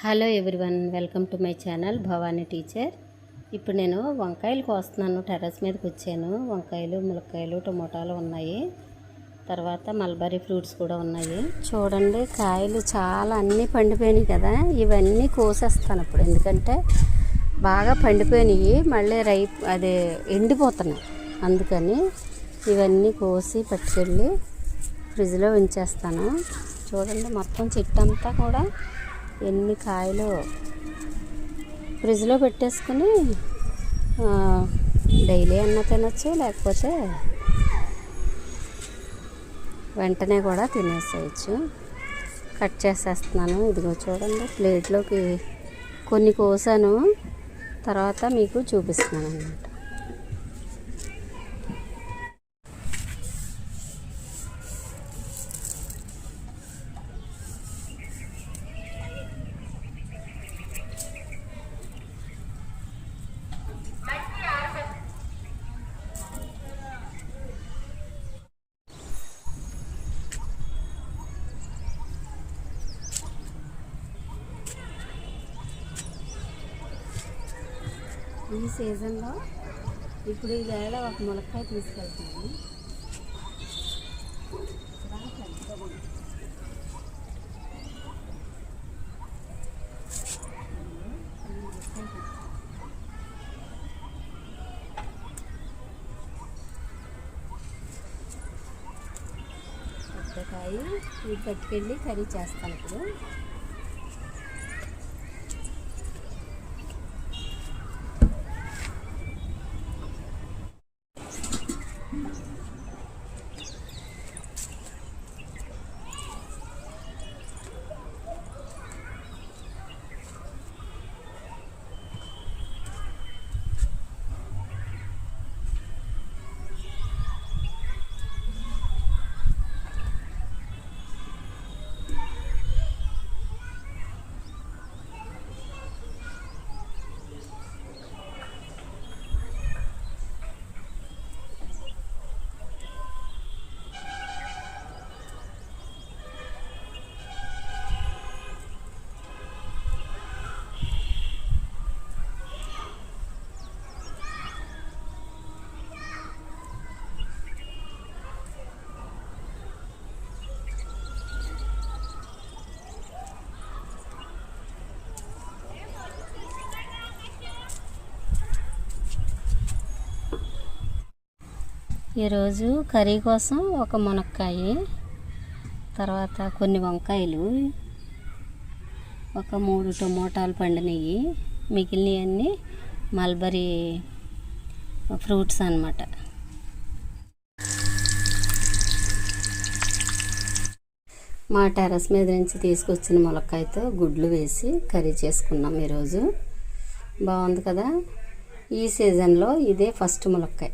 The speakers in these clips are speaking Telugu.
Hello everyone, welcome to my channel Bhavani teacher. ఇప్పుడు నేను వంకాయలు కోస్తున్నాను. టెర్రస్ మీదకి వచ్చాను. వంకాయలు, ములక్కాయలు, టమోటాలు ఉన్నాయి. తర్వాత మల్బరీ ఫ్రూట్స్ కూడా ఉన్నాయి. చూడండి, కాయలు చాలా అన్నీ పండిపోయినాయి కదా. ఇవన్నీ కోసేస్తాను ఇప్పుడు, ఎందుకంటే బాగా పండిపోయినాయి, మళ్ళీ అదే ఎండిపోతున్నాయి. అందుకని ఇవన్నీ కోసి పట్టుకెళ్ళి ఫ్రిడ్జ్లో ఉంచేస్తాను. చూడండి, మొత్తం చెట్టు అంతా కూడా ఎన్ని కాయలు ఫ్రిడ్జ్లో పెట్టేసుకుని డైలీ అన్న తినచ్చు, లేకపోతే వెంటనే కూడా తినేసేయచ్చు. కట్ చేసేస్తున్నాను. ఇదిగో చూడండి, ప్లేట్లోకి కొన్ని కోసాను, తర్వాత మీకు చూపిస్తున్నాను అన్నమాట. ఈ సీజన్లో ఇప్పుడు ఈ వేళ ఒక ములక్కాయ తీసుకెళ్తున్నాను. పెద్దకాయ ఇది పట్టుకెళ్ళి కర్రీ చేస్తాను ఇప్పుడు. ఈరోజు కర్రీ కోసం ఒక మునక్కాయ, తర్వాత కొన్ని వంకాయలు, ఒక 3 టమోటాలు పండినవి, మిగిలినవన్నీ మల్బరీ ఫ్రూట్స్ అన్నమాట. మా టెర్రస్ మీద నుంచి తీసుకొచ్చిన ములక్కాయతో గుడ్లు వేసి కర్రీ చేసుకున్నాం ఈరోజు. బాగుంది కదా. ఈ సీజన్లో ఇదే ఫస్ట్ ములక్కాయ.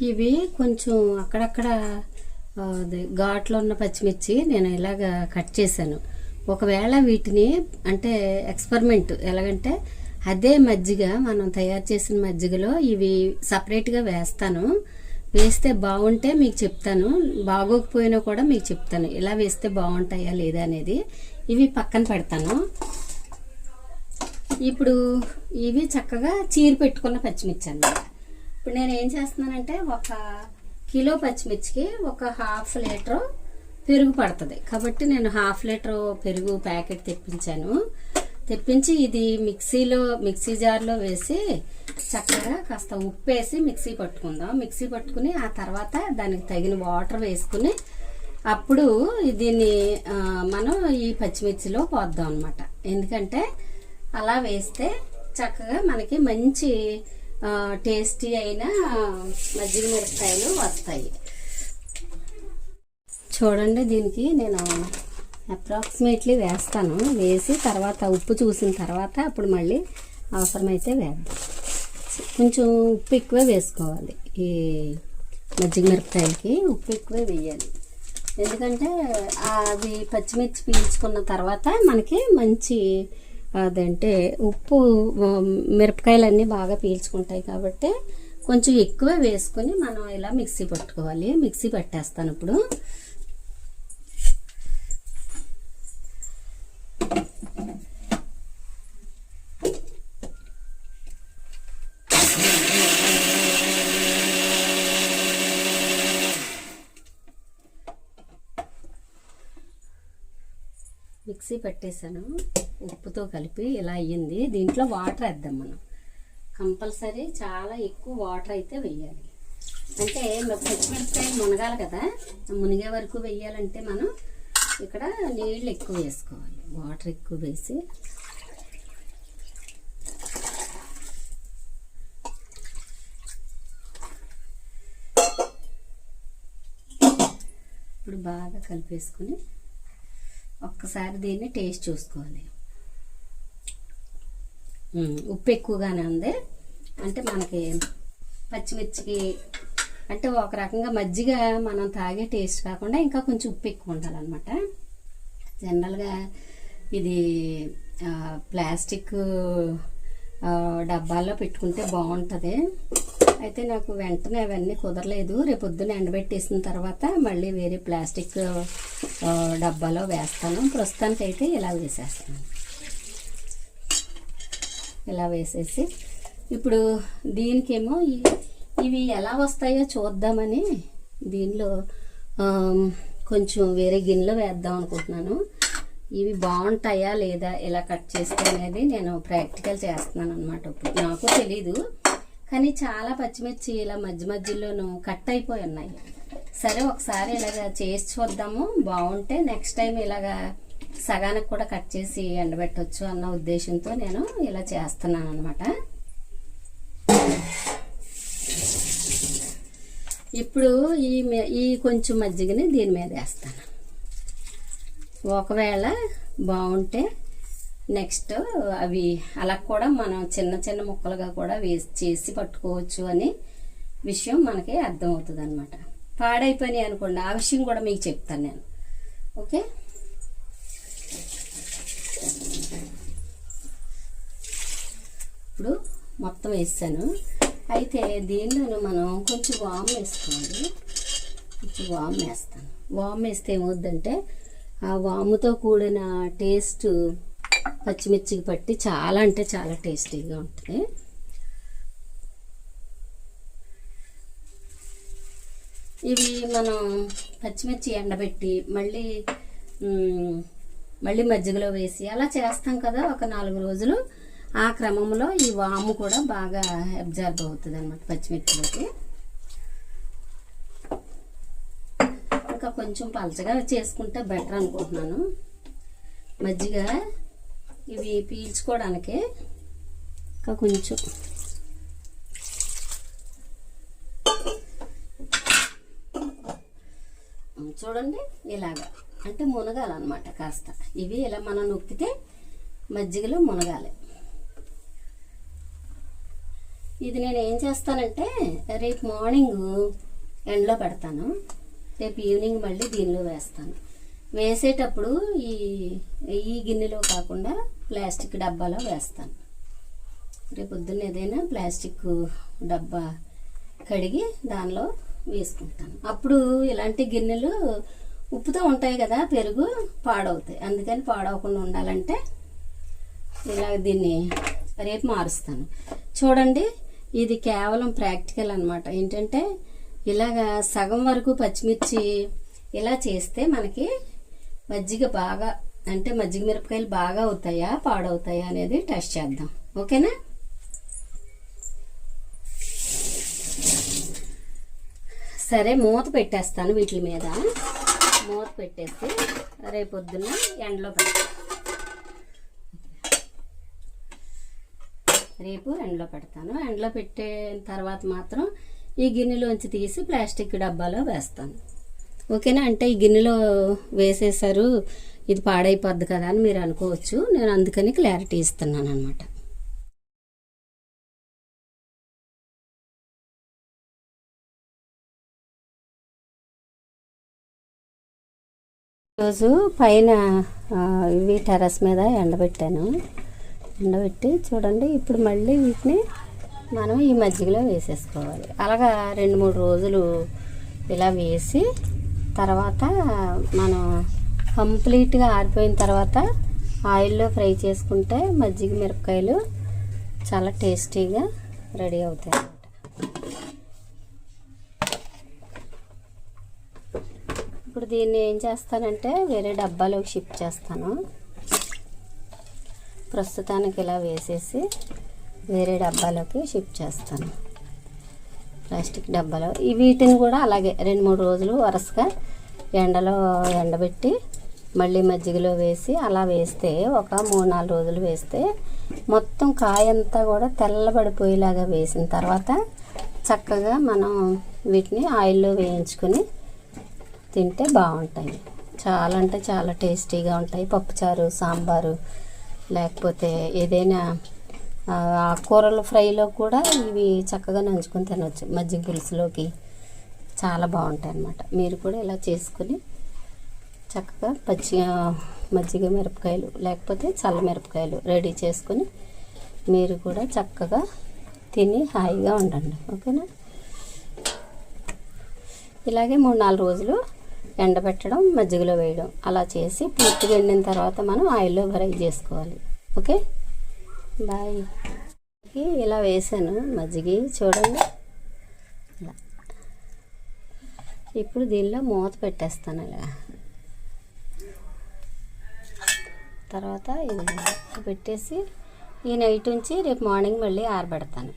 ఇవి కొంచెం అక్కడక్కడ ఘాట్లో ఉన్న పచ్చిమిర్చి నేను ఇలాగ కట్ చేశాను. ఒకవేళ వీటిని అంటే ఎక్స్పెరిమెంట్ ఎలాగంటే, అదే మజ్జిగ మనం తయారు చేసిన మజ్జిగలో ఇవి సపరేట్గా వేస్తాను. వేస్తే బాగుంటే మీకు చెప్తాను, బాగోకపోయినా కూడా మీకు చెప్తాను ఇలా వేస్తే బాగుంటాయా లేదా అనేది. ఇవి పక్కన పెడతాను. ఇప్పుడు ఇవి చక్కగా చీర పెట్టుకున్న పచ్చిమిర్చి అన్నమాట. ఇప్పుడు నేను ఏం చేస్తున్నానంటే, 1 కిలో పచ్చిమిర్చికి ఒక 1/2 లీటర్ పెరుగు పడుతుంది కాబట్టి నేను 1/2 లీటర్ పెరుగు ప్యాకెట్ తెప్పించి ఇది మిక్సీ జార్లో వేసి చక్కగా కాస్త ఉప్పు వేసి మిక్సీ పట్టుకుందాం. మిక్సీ పట్టుకుని ఆ తర్వాత దానికి తగిన వాటర్ వేసుకుని అప్పుడు దీన్ని మనం ఈ పచ్చిమిర్చిలో పోద్దాం అన్నమాట. ఎందుకంటే అలా వేస్తే చక్కగా మనకి మంచి టేస్టీ అయిన మజ్జిగ మిరపకాయలు వస్తాయి. చూడండి, దీనికి నేను అప్రాక్సిమేట్లీ వేస్తాను. వేసి తర్వాత ఉప్పు చూసిన తర్వాత అప్పుడు మళ్ళీ అవసరమైతే వేద్దాం. కొంచెం ఉప్పు ఎక్కువే వేసుకోవాలి. ఈ మజ్జిగ మిరపకాయలకి ఉప్పు ఎక్కువే వేయాలి. ఎందుకంటే అవి పచ్చిమిర్చి పీల్చుకున్న తర్వాత మనకి మంచి అదంటే ఉప్పు మిరపకాయలన్నీ బాగా పీల్చుకుంటాయి కాబట్టి కొంచెం ఎక్కువ వేసుకొని మనం ఇలా మిక్సీ పట్టుకోవాలి. మిక్సీ పట్టేస్తాను ఇప్పుడు. మిక్సీ పట్టేసాను ఉప్పుతో కలిపి. ఇలా అయ్యింది. దీంట్లో వాటర్ వేద్దాం మనం. కంపల్సరీ చాలా ఎక్కువ వాటర్ అయితే వేయాలి. అంటే పచ్చిమిరపకాయలు మునగాలి కదా, మునిగే వరకు వేయాలంటే మనం ఇక్కడ నీళ్ళు ఎక్కువ వేసుకోవాలి. వాటర్ ఎక్కువ వేసి ఇప్పుడు బాగా కలిపేసుకుని ఒక్కసారి దీన్ని టేస్ట్ చూసుకోవాలి. ఉప్పు ఎక్కువగానే ఉంది. అంటే మనకి పచ్చిమిర్చికి అంటే ఒక రకంగా మజ్జిగ మనం తాగే టేస్ట్ కాకుండా ఇంకా కొంచెం ఉప్పు ఎక్కువ ఉండాలన్నమాట. జనరల్గా ఇది ప్లాస్టిక్ డబ్బాల్లో పెట్టుకుంటే బాగుంటుంది. అయితే నాకు వెంటనే అవన్నీ కుదరలేదు. రేపు పొద్దున్న ఎండబెట్టేసిన తర్వాత మళ్ళీ వేరే ప్లాస్టిక్ డబ్బాలో వేస్తాను. ప్రస్తుతానికైతే ఇలా వేసేస్తాను. ఇలా వేసేసి ఇప్పుడు దీనికేమో ఇవి ఎలా వస్తాయో చూద్దామని దీనిలో కొంచెం వేరే గిన్నెలో వేద్దాం అనుకుంటున్నాను. ఇవి బాగుంటాయా లేదా ఇలా కట్ చేస్తే అనేది నేను ప్రాక్టికల్ చేస్తున్నాను అనమాట. ఇప్పుడు నాకు తెలీదు, కానీ చాలా పచ్చిమిర్చి ఇలా మధ్య మధ్యలోనూ కట్ అయిపోయి ఉన్నాయి. సరే ఒకసారి ఇలాగ చేసి చూద్దాము, బాగుంటే నెక్స్ట్ టైం ఇలాగా సగానికి కూడా కట్ చేసి ఎండబెట్టవచ్చు అన్న ఉద్దేశంతో నేను ఇలా చేస్తున్నాను అనమాట. ఇప్పుడు ఈ కొంచెం మజ్జిగని దీని మీద వేస్తాను. ఒకవేళ బాగుంటే నెక్స్ట్ అవి అలా కూడా మనం చిన్న చిన్న ముక్కలుగా కూడా చేసి పట్టుకోవచ్చు అనే విషయం మనకి అర్థమవుతుంది అనమాట. పాడైపోయినాయి అనుకోండి, ఆ విషయం కూడా మీకు చెప్తాను నేను. ఓకే, ఇప్పుడు మొత్తం వేసాను. అయితే దీనిలో మనం కొంచెం వామ్ వేసుకోవాలి. కొంచెం వామ్ వేస్తాను. వామ్ వేస్తే ఏమవుద్దంటే ఆ వాముతో కూడిన టేస్ట్ పచ్చిమిర్చికి పట్టి చాలా అంటే చాలా టేస్టీగా ఉంటుంది. ఇవి మనం పచ్చిమిర్చి ఎండబెట్టి మళ్ళీ మజ్జిగలో వేసి అలా చేస్తాం కదా ఒక 4 రోజులు. ఆ క్రమంలో ఈ వాము కూడా బాగా అబ్జర్వ్ అవుతుంది అన్నమాట పచ్చిమిర్చిలోకి. ఇంకా కొంచెం పలచగా చేసుకుంటే బెటర్ అనుకుంటున్నాను. మజ్జిగ ఇవి పీల్చుకోవడానికి ఇంకా కొంచెం చూడండి ఇలాగా అంటే మునగాలన్నమాట కాస్త. ఇవి ఇలా మనం నొక్కితే మజ్జిగలో మునగాలి. ఇది నేను ఏం చేస్తానంటే రేపు మార్నింగ్ ఎండలో పెడతాను, రేపు ఈవినింగ్ మళ్ళీ దీనిలో వేస్తాను. వేసేటప్పుడు ఈ గిన్నెలో కాకుండా ప్లాస్టిక్ డబ్బాలో వేస్తాను. రేపు పొద్దున్న ఏదైనా ప్లాస్టిక్ డబ్బా కడిగి దానిలో వేసుకుంటాను. అప్పుడు ఇలాంటి గిన్నెలు ఉప్పుతో ఉంటాయి కదా, పెరుగు పాడవుతాయి. అందుకని పాడవకుండా ఉండాలంటే ఇలా దీన్ని రేపు మారుస్తాను. చూడండి, ఇది కేవలం ప్రాక్టికల్ అనమాట. ఏంటంటే ఇలాగా సగం వరకు పచ్చిమిర్చి ఇలా చేస్తే మనకి మజ్జిగ బాగా అంటే మజ్జిగ మిరపకాయలు బాగా అవుతాయా పాడవుతాయా అనేది టెస్ట్ చేద్దాం. ఓకేనా? సరే, మూత పెట్టేస్తాను. వీటి మీద మూత పెట్టేసి రేపొద్దున్న ఎండలో పెడతాను. రేపు ఎండలో పెడతాను. ఎండలో పెట్టిన తర్వాత మాత్రం ఈ గిన్నెలోంచి తీసి ప్లాస్టిక్ డబ్బాలో వేస్తాను. ఓకేనా? అంటే ఈ గిన్నెలో వేసేసారు, ఇది పాడైపోద్ది కదా అని మీరు అనుకోవచ్చు. నేను అందుకని క్లారిటీ ఇస్తున్నాను అనమాట. రోజు పైన ఇవి టెర్రస్ మీద ఎండబెట్టాను. ఎండబెట్టి చూడండి, ఇప్పుడు మళ్ళీ వీటిని మనం ఈ మజ్జిగలో వేసేసుకోవాలి. అలాగా 2-3 రోజులు ఇలా వేసి తర్వాత మనం కంప్లీట్గా ఆరిపోయిన తర్వాత ఆయిల్లో ఫ్రై చేసుకుంటే మజ్జిగ మిరపకాయలు చాలా టేస్టీగా రెడీ అవుతాయి అన్నమాట. ఇప్పుడు దీన్ని ఏం చేస్తానంటే వేరే డబ్బాలోకి షిఫ్ట్ చేస్తాను. ప్రస్తుతానికి ఇలా వేసేసి వేరే డబ్బాలోకి షిఫ్ట్ చేస్తాను, ప్లాస్టిక్ డబ్బాలో. వీటిని కూడా అలాగే 2-3 రోజులు వరుసగా ఎండలో ఎండబెట్టి మళ్ళీ మజ్జిగలో వేసి అలా వేస్తే ఒక 3-4 రోజులు వేస్తే మొత్తం కాయంతా కూడా తెల్లబడిపోయేలాగా వేసిన తర్వాత చక్కగా మనం వీటిని ఆయిల్లో వేయించుకొని తింటే బాగుంటాయి. చాలా అంటే చాలా టేస్టీగా ఉంటాయి. పప్పుచారు, సాంబారు, లేకపోతే ఏదైనా కూరలు ఫ్రైలో కూడా ఇవి చక్కగా నంచుకొని తినవచ్చు. మజ్జిగ పులుసులోకి చాలా బాగుంటాయి అన్నమాట. మీరు కూడా ఇలా చేసుకుని చక్కగా మజ్జిగ మిరపకాయలు లేకపోతే చల్ల మిరపకాయలు రెడీ చేసుకొని మీరు కూడా చక్కగా తిని హాయిగా ఉండండి. ఓకేనా? ఇలాగే 3-4 రోజులు ఎండబెట్టడం, మజ్జిగలో వేయడం అలా చేసి పూర్తిగా ఎండిన తర్వాత మనం ఆయిల్లో ఫ్రై చేసుకోవాలి. Okay, bye. ఇలా వేసాను మజ్జిగ, చూడండి ఇలా. ఇప్పుడు దీనిలో మూత పెట్టేస్తాను ఇలా. తర్వాత ఇది పెట్టేసి ఈ నైట్ నుంచి రేపు మార్నింగ్ మళ్ళీ ఆరబెడతాను.